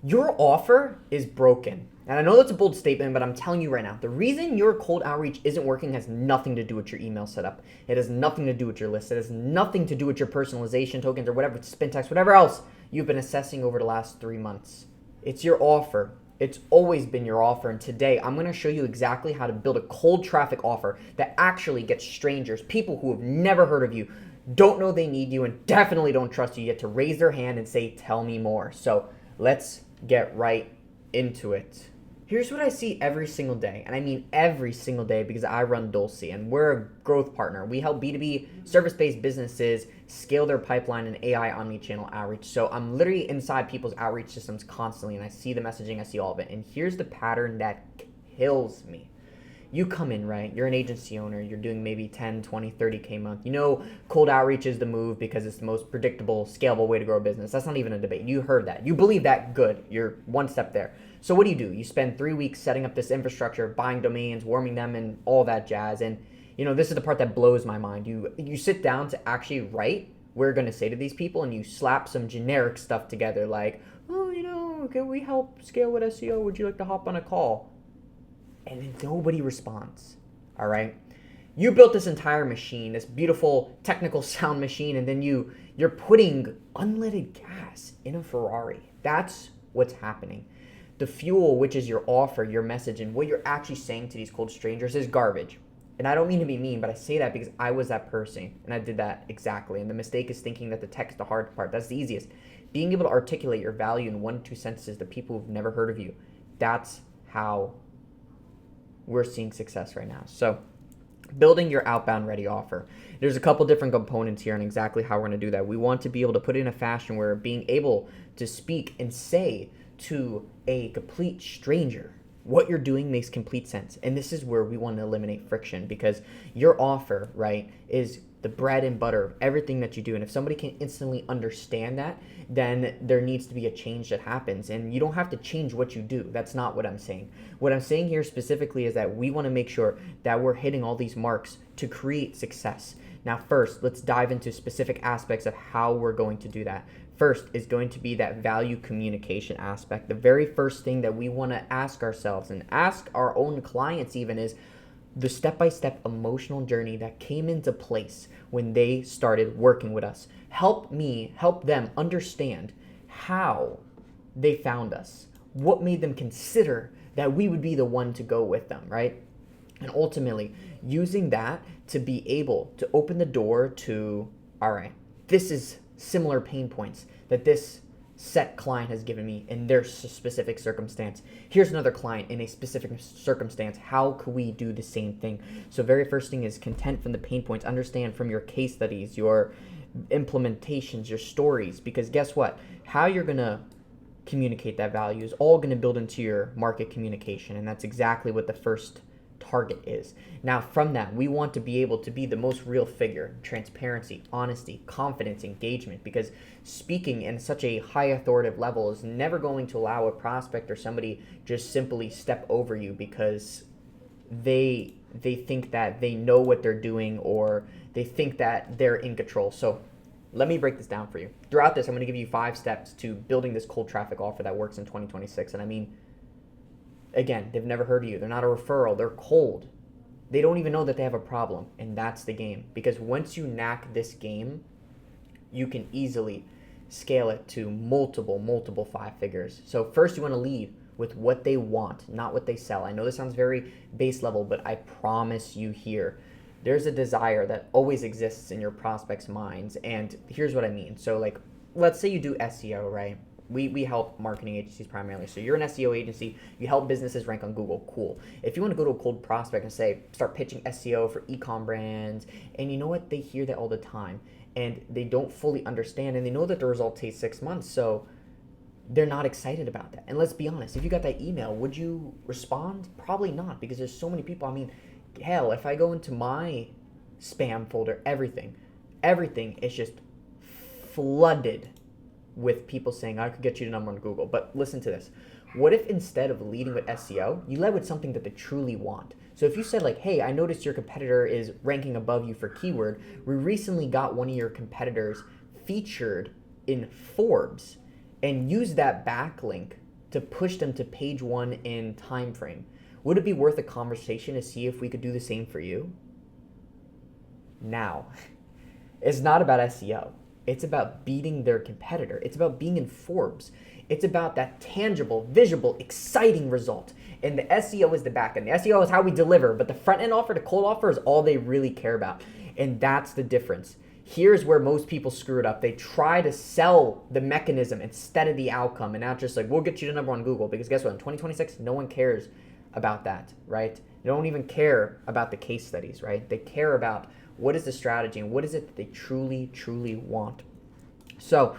Your offer is broken. And I know that's a bold statement, but I'm telling you right now, the reason your cold outreach isn't working has nothing to do with your email setup. It has nothing to do with your list. It has nothing to do with your personalization tokens or whatever, spin text, whatever else you've been assessing over the last 3 months. It's your offer. It's always been your offer. And today I'm going to show you exactly how to build a cold traffic offer that actually gets strangers, people who have never heard of you, don't know they need you, and definitely don't trust you yet to raise their hand and say, tell me more. So let's get right into it. Here's what I see every single day, and I mean every single day because I run Dulce and we're a growth partner. We help B2B service-based businesses scale their pipeline and AI omni-channel outreach. So I'm literally inside people's outreach systems constantly, and I see the messaging, I see all of it. And here's the pattern that kills me. You come in, right? You're an agency owner. You're doing maybe 10, 20, 30K a month. You know cold outreach is the move because it's the most predictable, scalable way to grow a business. That's not even a debate. You heard that. You believe that, good. You're one step there. So what do? You spend 3 weeks setting up this infrastructure, buying domains, warming them, and all that jazz. And, this is the part that blows my mind. You sit down to actually write what you're going to say to these people, and you slap some generic stuff together like, oh, can we help scale with SEO? Would you like to hop on a call? And then nobody responds. All right. You built this entire machine, this beautiful technical sound machine, and then you're putting unleaded gas in a Ferrari. That's what's happening. The fuel, which is your offer, your message, and what you're actually saying to these cold strangers is garbage. And I don't mean to be mean, but I say that because I was that person and I did that exactly. And the mistake is thinking that the tech is the hard part. That's the easiest. Being able to articulate your value in 1 or 2 sentences to people who've never heard of you. That's how we're seeing success right now. So building your outbound ready offer. There's a couple different components here and exactly how we're going to do that. We want to be able to put it in a fashion where being able to speak and say to a complete stranger what you're doing makes complete sense. And this is where we want to eliminate friction because your offer, right, is the bread and butter of everything that you do. And if somebody can instantly understand that, then there needs to be a change that happens. And you don't have to change what you do. That's not what I'm saying. What I'm saying here specifically is that we want to make sure that we're hitting all these marks to create success. Now, first, let's dive into specific aspects of how we're going to do that. First is going to be that value communication aspect. The very first thing that we want to ask ourselves and ask our own clients even is the step-by-step emotional journey that came into place when they started working with us. Help them understand how they found us, what made them consider that we would be the one to go with them, right? And ultimately, using that to be able to open the door to, all right, this is similar pain points that this set client has given me in their specific circumstance. Here's another client in a specific circumstance. How could we do the same thing? So very first thing is content from the pain points. Understand from your case studies, your implementations, your stories, because guess what? How you're going to communicate that value is all going to build into your market communication. And that's exactly what the first target is. Now, from that, we want to be able to be the most real figure, transparency, honesty, confidence, engagement, because speaking in such a high authoritative level is never going to allow a prospect or somebody just simply step over you because they think that they know what they're doing or they think that they're in control. So let me break this down for you. Throughout this, I'm going to give you 5 steps to building this cold traffic offer that works in 2026. And I mean, again, they've never heard of you. They're not a referral. They're cold. They don't even know that they have a problem. And that's the game. Because once you knack this game, you can easily scale it to multiple 5 figures. So first you want to lead with what they want, not what they sell. I know this sounds very base level, but I promise you here, there's a desire that always exists in your prospects' minds. And here's what I mean. So like, let's say you do SEO, right? We help marketing agencies primarily. So you're an SEO agency. You help businesses rank on Google. Cool. If you want to go to a cold prospect and say, start pitching SEO for e-com brands, and you know what? They hear that all the time, and they don't fully understand, and they know that the result takes 6 months. So they're not excited about that. And let's be honest, if you got that email, would you respond? Probably not, because there's so many people. I mean, hell, if I go into my spam folder, everything is just flooded with people saying, I could get you the number on Google. But listen to this. What if instead of leading with SEO, you led with something that they truly want? So if you said like, hey, I noticed your competitor is ranking above you for keyword. We recently got one of your competitors featured in Forbes, and use that backlink to push them to page one in time frame? Would it be worth a conversation to see if we could do the same for you? Now, it's not about SEO. It's about beating their competitor. It's about being in Forbes. It's about that tangible, visible, exciting result. And the SEO is the back end. The SEO is how we deliver, but the front end offer, the cold offer is all they really care about. And that's the difference. Here's where most people screw it up. They try to sell the mechanism instead of the outcome, and not just like, we'll get you to number one Google, because guess what? In 2026, no one cares about that, right? They don't even care about the case studies, right? They care about what is the strategy and what is it that they truly, truly want. So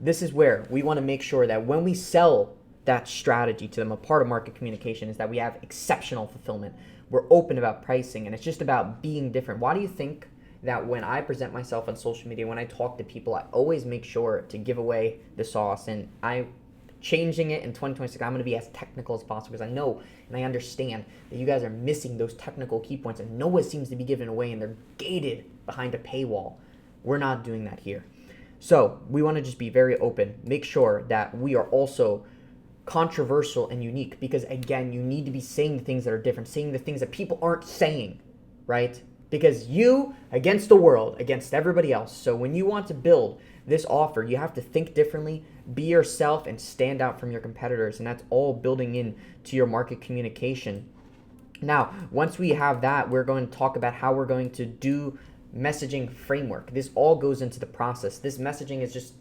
this is where we want to make sure that when we sell that strategy to them, a part of market communication is that we have exceptional fulfillment. We're open about pricing, and it's just about being different. Why do you think that when I present myself on social media, when I talk to people, I always make sure to give away the sauce? And I'm changing it in 2026. I'm going to be as technical as possible, because I know and I understand that you guys are missing those technical key points, and no one seems to be given away, and they're gated behind a paywall. We're not doing that here. So we want to just be very open, make sure that we are also controversial and unique, because again, you need to be saying the things that are different, saying the things that people aren't saying, right? Because you against the world, against everybody else. So when you want to build this offer, you have to think differently, be yourself, and stand out from your competitors. And that's all building in to your market communication. Now, once we have that, we're going to talk about how we're going to do messaging framework. This all goes into the process. This messaging is just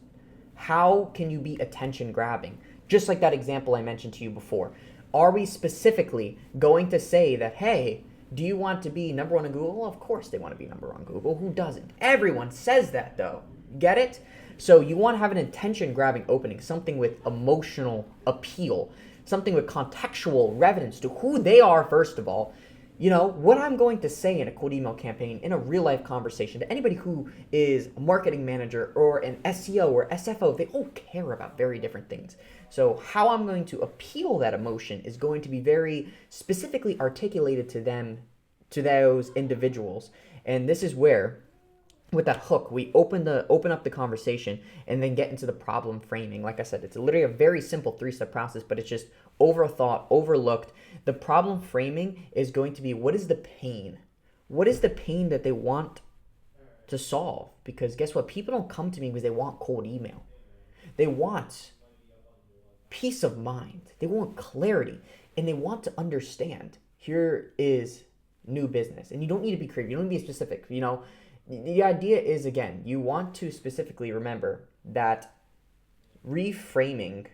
how can you be attention grabbing? Just like that example I mentioned to you before. Are we specifically going to say that, hey, do you want to be number one on Google? Well, of course they want to be number one on Google. Who doesn't? Everyone says that though. Get it? So you want to have an attention grabbing opening, something with emotional appeal, something with contextual relevance to who they are, first of all. You know, what I'm going to say in a cold email campaign, in a real life conversation to anybody who is a marketing manager or an SEO or SFO, they all care about very different things. So how I'm going to appeal that emotion is going to be very specifically articulated to them, to those individuals. And this is where, with that hook, we open up the conversation and then get into the problem framing. Like I said, it's literally a very simple 3-step process, but it's just overthought, overlooked. The problem framing is going to be, what is the pain? What is the pain that they want to solve? Because guess what? People don't come to me because they want cold email. They want peace of mind. They want clarity, and they want to understand. Here is new business, and you don't need to be creative. You don't need to be specific. You know, the idea is, again, you want to specifically remember that reframing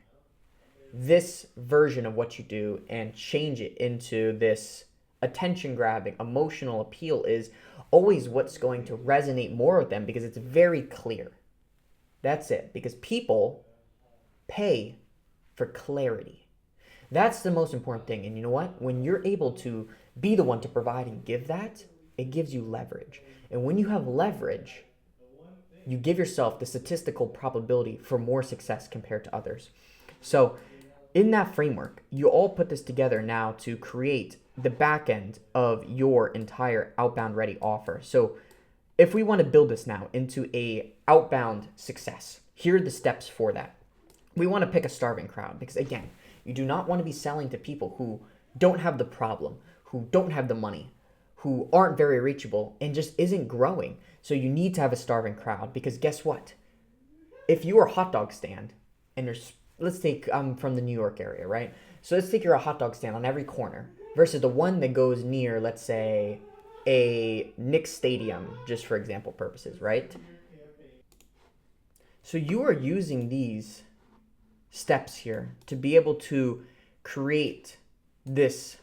this version of what you do and change it into this attention grabbing, emotional appeal is always what's going to resonate more with them, because it's very clear. That's it. Because people pay for clarity. That's the most important thing. And you know what? When you're able to be the one to provide and give that, it gives you leverage. And when you have leverage, you give yourself the statistical probability for more success compared to others. So in that framework, you all put this together now to create the back end of your entire outbound ready offer. So if we want to build this now into a outbound success, here are the steps for that. We want to pick a starving crowd, because again, you do not want to be selling to people who don't have the problem, who don't have the money, who aren't very reachable, and just isn't growing. So you need to have a starving crowd, because guess what? If you are a hot dog stand and there's, let's take, I'm from the New York area, right? So let's take you're a hot dog stand on every corner versus the one that goes near, let's say, a Knicks stadium, just for example purposes, right? So you are using these steps here to be able to create this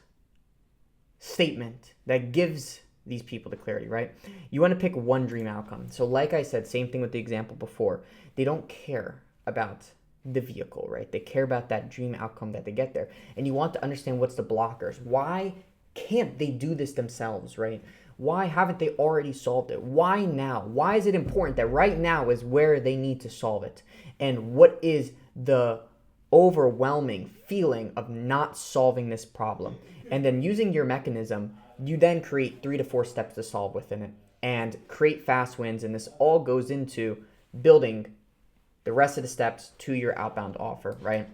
statement that gives these people the clarity, right? You want to pick one dream outcome. So like I said, same thing with the example before. They don't care about the vehicle, right? They care about that dream outcome that they get there. And you want to understand what's the blockers. Why can't they do this themselves, right? Why haven't they already solved it? Why now? Why is it important that right now is where they need to solve it? And what is the overwhelming feeling of not solving this problem? And then using your mechanism, you then create 3 to 4 steps to solve within it and create fast wins. And this all goes into building the rest of the steps to your outbound offer, right?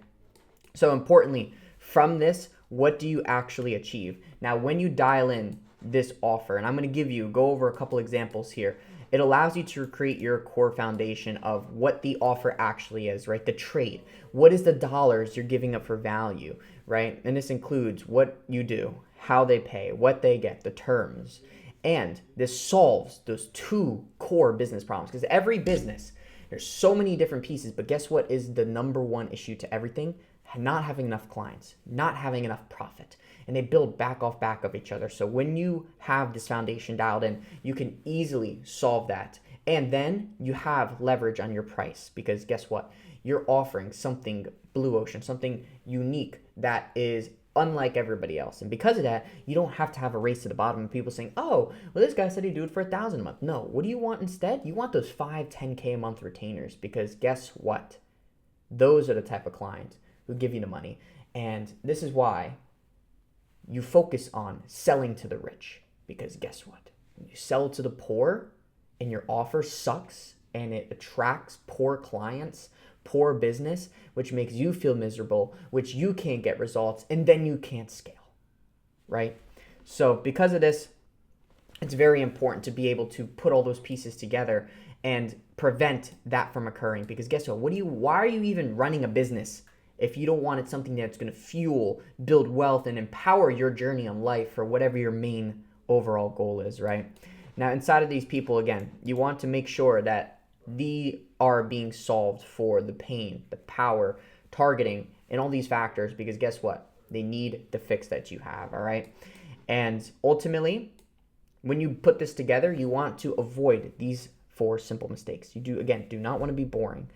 So importantly, from this, what do you actually achieve? Now, when you dial in this offer, and I'm going to go over a couple examples here, it allows you to create your core foundation of what the offer actually is, right? The trade. What is the dollars you're giving up for value, right? And this includes what you do, how they pay, what they get, the terms. And this solves those two core business problems, because every business, there's so many different pieces, but guess what is the number one issue to everything? Not having enough clients, not having enough profit. And they build back of each other. So when you have this foundation dialed in, you can easily solve that. And then you have leverage on your price, because guess what? You're offering something blue ocean, something unique that is unlike everybody else. And because of that, you don't have to have a race to the bottom of people saying, oh, well, this guy said he'd do it for $1,000 a month. No, what do you want instead? You want those 5, 10K a month retainers, because guess what? Those are the type of clients who give you the money. And this is why you focus on selling to the rich, because guess what? When you sell to the poor and your offer sucks and it attracts poor clients, poor business, which makes you feel miserable, which you can't get results, and then you can't scale, right? So because of this, it's very important to be able to put all those pieces together and prevent that from occurring, because guess what? Why are you even running a business if you don't want it something that's going to fuel, build wealth, and empower your journey on life for whatever your main overall goal is, right? Now, inside of these people, again, you want to make sure that they are being solved for the pain, the power, targeting, and all these factors, because guess what? They need the fix that you have, all right? And ultimately, when you put this together, you want to avoid these 4 simple mistakes. You do not want to be boring.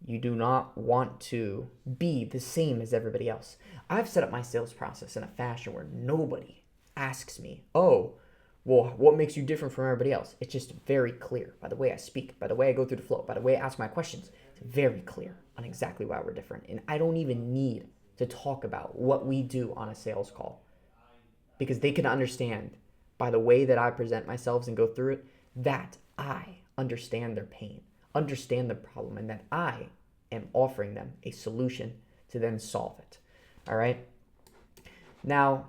You do not want to be the same as everybody else. I've set up my sales process in a fashion where nobody asks me, oh, well, what makes you different from everybody else? It's just very clear by the way I speak, by the way I go through the flow, by the way I ask my questions. It's very clear on exactly why we're different. And I don't even need to talk about what we do on a sales call, because they can understand by the way that I present myself and go through it that I understand their pain, understand the problem, and that I am offering them a solution to then solve it. All right. Now,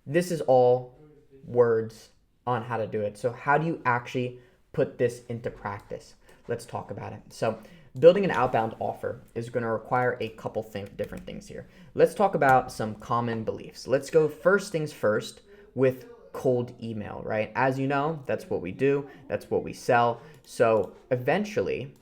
this is all words on how to do it. So how do you actually put this into practice? Let's talk about it. So building an outbound offer is going to require a couple different things here. Let's talk about some common beliefs. Let's go first things first with cold email, right? As you know, that's what we do. That's what we sell. So eventually,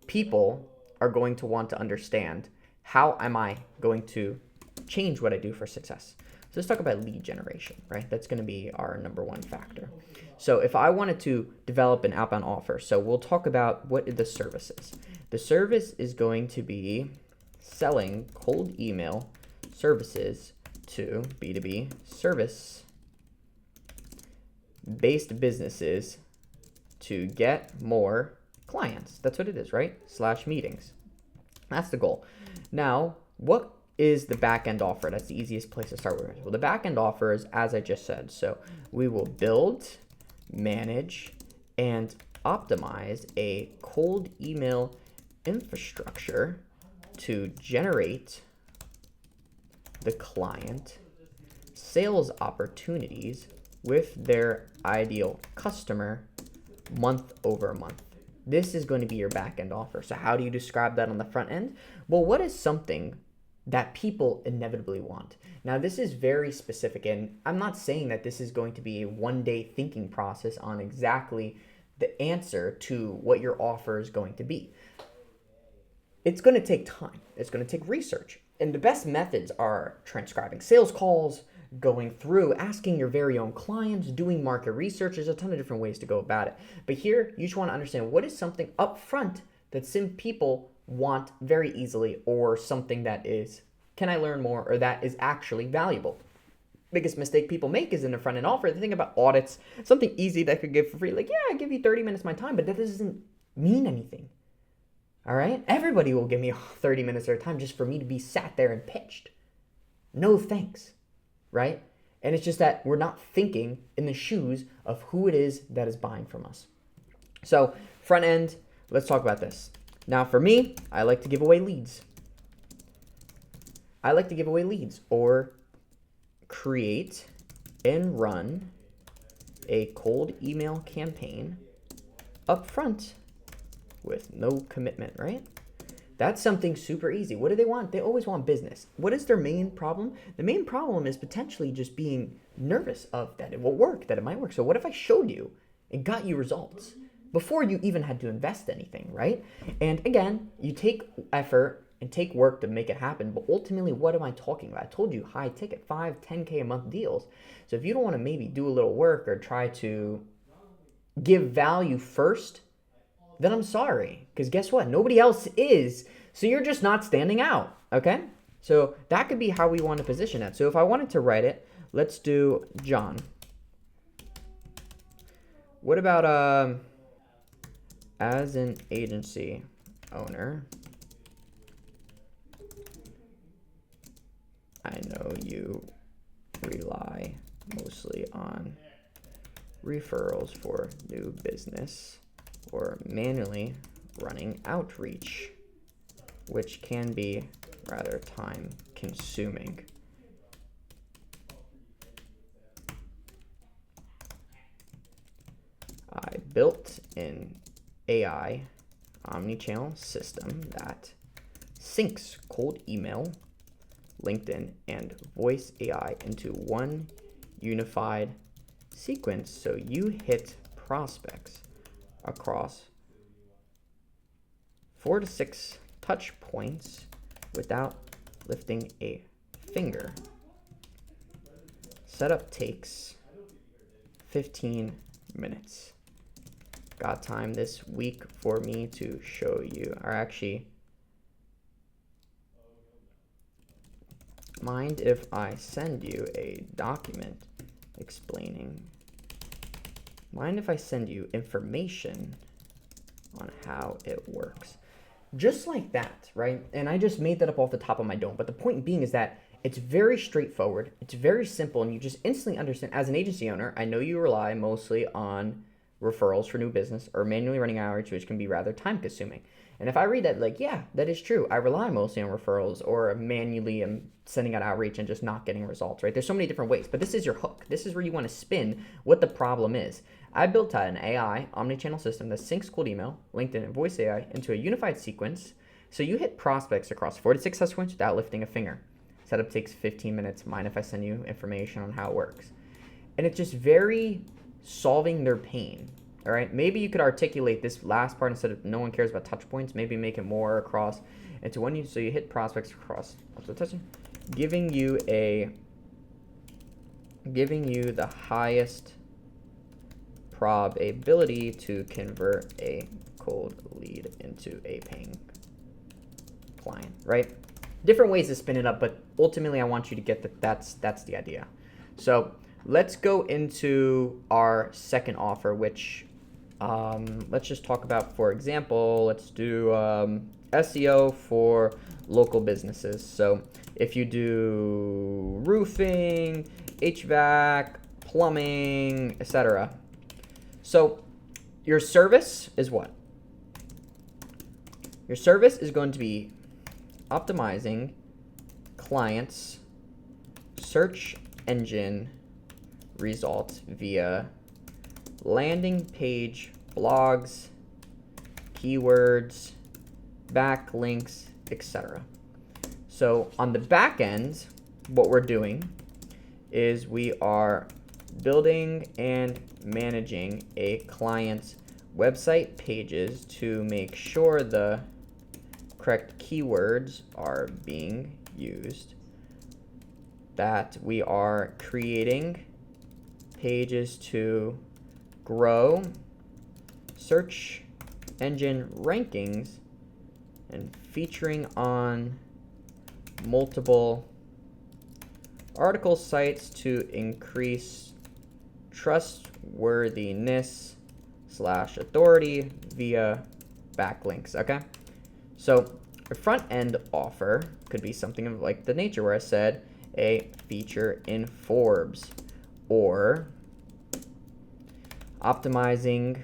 people are going to want to understand, how am I going to change what I do for success? So let's talk about lead generation, right? That's going to be our number one factor. So if I wanted to develop an outbound offer, so we'll talk about what the service is. The service is going to be selling cold email services to B2B service-based businesses to get more clients. That's what it is, right? / meetings. That's the goal. Now, what is the back-end offer? That's the easiest place to start with. Well, the back-end offer is, as I just said, so we will build, manage, and optimize a cold email infrastructure to generate the client sales opportunities with their ideal customer month over month. This is going to be your back-end offer. So how do you describe that on the front end? Well, what is something that people inevitably want? Now, this is very specific, and I'm not saying that this is going to be a one-day thinking process on exactly the answer to what your offer is going to be. It's going to take time. It's going to take research. And the best methods are transcribing sales calls, going through, asking your very own clients, doing market research. There's a ton of different ways to go about it. But here, you just want to understand what is something up front that some people want very easily, or something that is, can I learn more, or that is actually valuable. Biggest mistake people make is in the front end offer. They think about audits, something easy that I could give for free. Like, yeah, I give you 30 minutes of my time, but that doesn't mean anything. All right? Everybody will give me 30 minutes of their time just for me to be sat there and pitched. No thanks. Right? And it's just that we're not thinking in the shoes of who it is that is buying from us. So front end, let's talk about this. Now for me, I like to give away leads. I like to give away leads, or create and run a cold email campaign up front with no commitment, right? That's something super easy. What do they want? They always want business. What is their main problem? The main problem is potentially just being nervous of that it will work, that it might work. So what if I showed you and got you results before you even had to invest anything, right? And again, you take effort and take work to make it happen, but ultimately, what am I talking about? I told you high ticket, 5, 10K a month deals. So if you don't want to maybe do a little work or try to give value first, then I'm sorry, because guess what? Nobody else is, so you're just not standing out, okay? So that could be how we want to position it. So if I wanted to write it, let's do John. What about as an agency owner, I know you rely mostly on referrals for new business or manually running outreach, which can be rather time consuming. I built an AI omnichannel system that syncs cold email, LinkedIn, and voice AI into one unified sequence so you hit prospects across 4 to 6 touch points without lifting a finger. Setup takes 15 minutes. Got time this week for me to show you, or actually, mind if I send you a document explaining, mind if I send you information on how it works? Just like that, right? And I just made that up off the top of my dome. But the point being is that it's very straightforward. It's very simple. And you just instantly understand, as an agency owner, I know you rely mostly on referrals for new business or manually running outreach, which can be rather time consuming. And if I read that, like, yeah, that is true. I rely mostly on referrals or manually am sending out outreach and just not getting results, right? There's so many different ways, but this is your hook. This is where you want to spin what the problem is. I built out an AI omnichannel system that syncs cold email, LinkedIn, and voice AI into a unified sequence. So you hit prospects across 4 to 6 touch points without lifting a finger. Setup takes 15 minutes. Mind if I send you information on how it works? And it's just very solving their pain. All right, maybe you could articulate this last part instead of no one cares about touch points. Maybe make it more across into one. So you hit prospects across, giving you the highest probability to convert a cold lead into a paying client. Right? Different ways to spin it up, but ultimately I want you to get that. That's the idea. So let's go into our second offer, which let's just talk about, for example, let's do SEO for local businesses. So if you do roofing, HVAC, plumbing, etc. So your service is what? Your service is going to be optimizing clients' search engine results via landing page, blogs, keywords, backlinks, etc. So on the back end, what we're doing is we are building and managing a client's website pages to make sure the correct keywords are being used, that we are creating pages to grow search engine rankings and featuring on multiple article sites to increase trustworthiness / authority via backlinks. Okay, so a front end offer could be something of like the nature where I said a feature in Forbes, or optimizing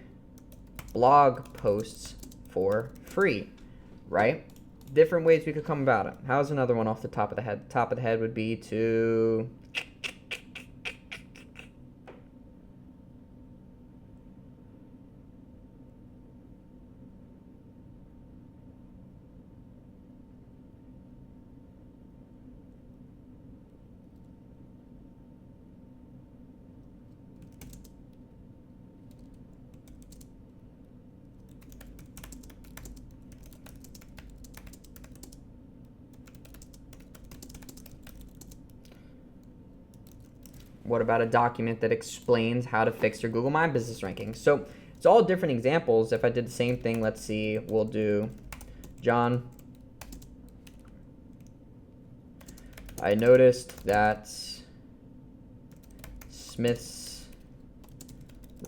blog posts for free, right? different ways we could come about it. How's another one off the top of the head? Top of the head would be to what about a document that explains how to fix your Google My Business ranking? So it's all different examples. If I did the same thing, let's see, we'll do John. I noticed that Smith's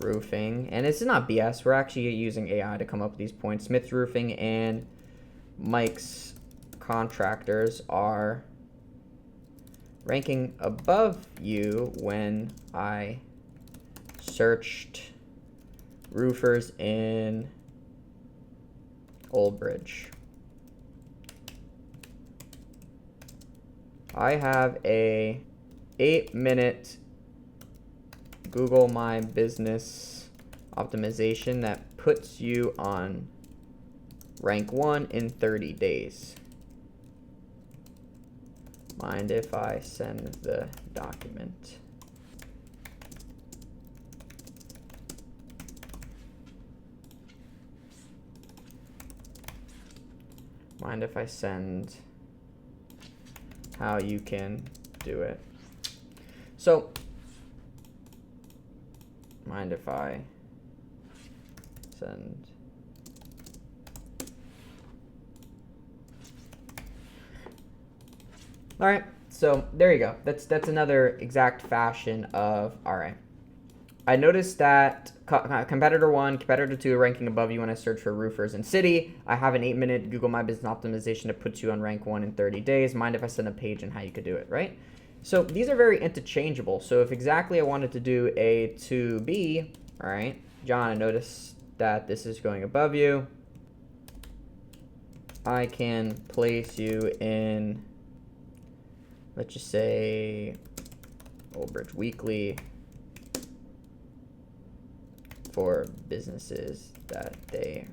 Roofing, and it's not BS, we're actually using AI to come up with these points. Smith's Roofing and Mike's Contractors are ranking above you when I searched roofers in Old Bridge. I have a 8-minute Google My Business optimization that puts you on rank 1 in 30 days. Mind if I send the document? Mind if I send how you can do it? So, mind if I send? All right, so there you go. That's another exact fashion of, all right. I noticed that competitor 1, competitor 2 are ranking above you when I search for roofers in city. I have an 8-minute Google My Business optimization that puts you on rank 1 in 30 days. Mind if I send a page and how you could do it, right? So these are very interchangeable. So if exactly I wanted to do a 2B, all right, John, I noticed that this is going above you. I can place you in, let's just say, Old Bridge Weekly for businesses that they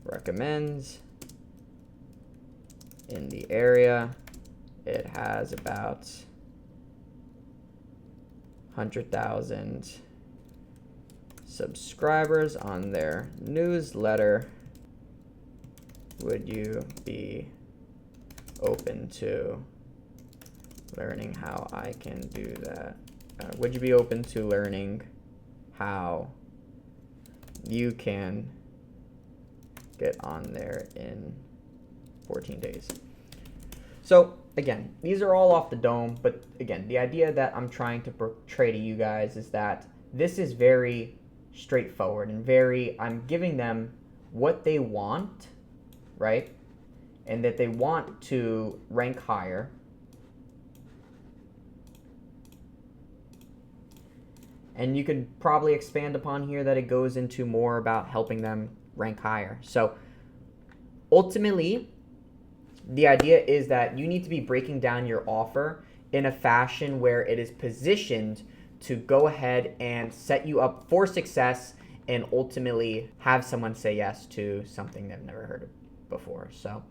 recommend in the area. It has about 100,000 subscribers on their newsletter. Would you be open to learning how I can do that? Would you be open to learning how you can get on there in 14 days? So again, these are all off the dome, but again, the idea that I'm trying to portray to you guys is that this is very straightforward and I'm giving them what they want, right? And that they want to rank higher. And you could probably expand upon here that it goes into more about helping them rank higher. So ultimately, the idea is that you need to be breaking down your offer in a fashion where it is positioned to go ahead and set you up for success and ultimately have someone say yes to something they've never heard of before. So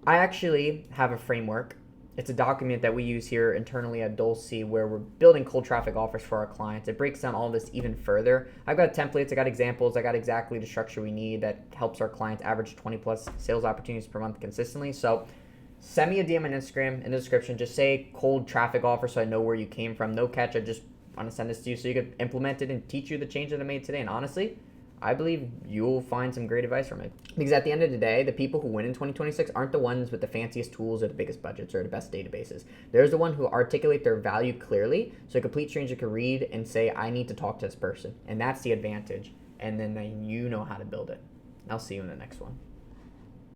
I actually have a framework. It's a document that we use here internally at Dulce where we're building cold traffic offers for our clients. It breaks down all this even further. I've got templates, I got examples, I got exactly the structure we need that helps our clients average 20 plus sales opportunities per month consistently. So send me a DM on Instagram in the description. Just say cold traffic offer so I know where you came from. No catch. I just want to send this to you so you could implement it and teach you the change that I made today. And honestly, I believe you'll find some great advice from it. Because at the end of the day, the people who win in 2026 aren't the ones with the fanciest tools or the biggest budgets or the best databases. There's the one who articulate their value clearly so a complete stranger can read and say, I need to talk to this person. And that's the advantage. And then you know how to build it. I'll see you in the next one.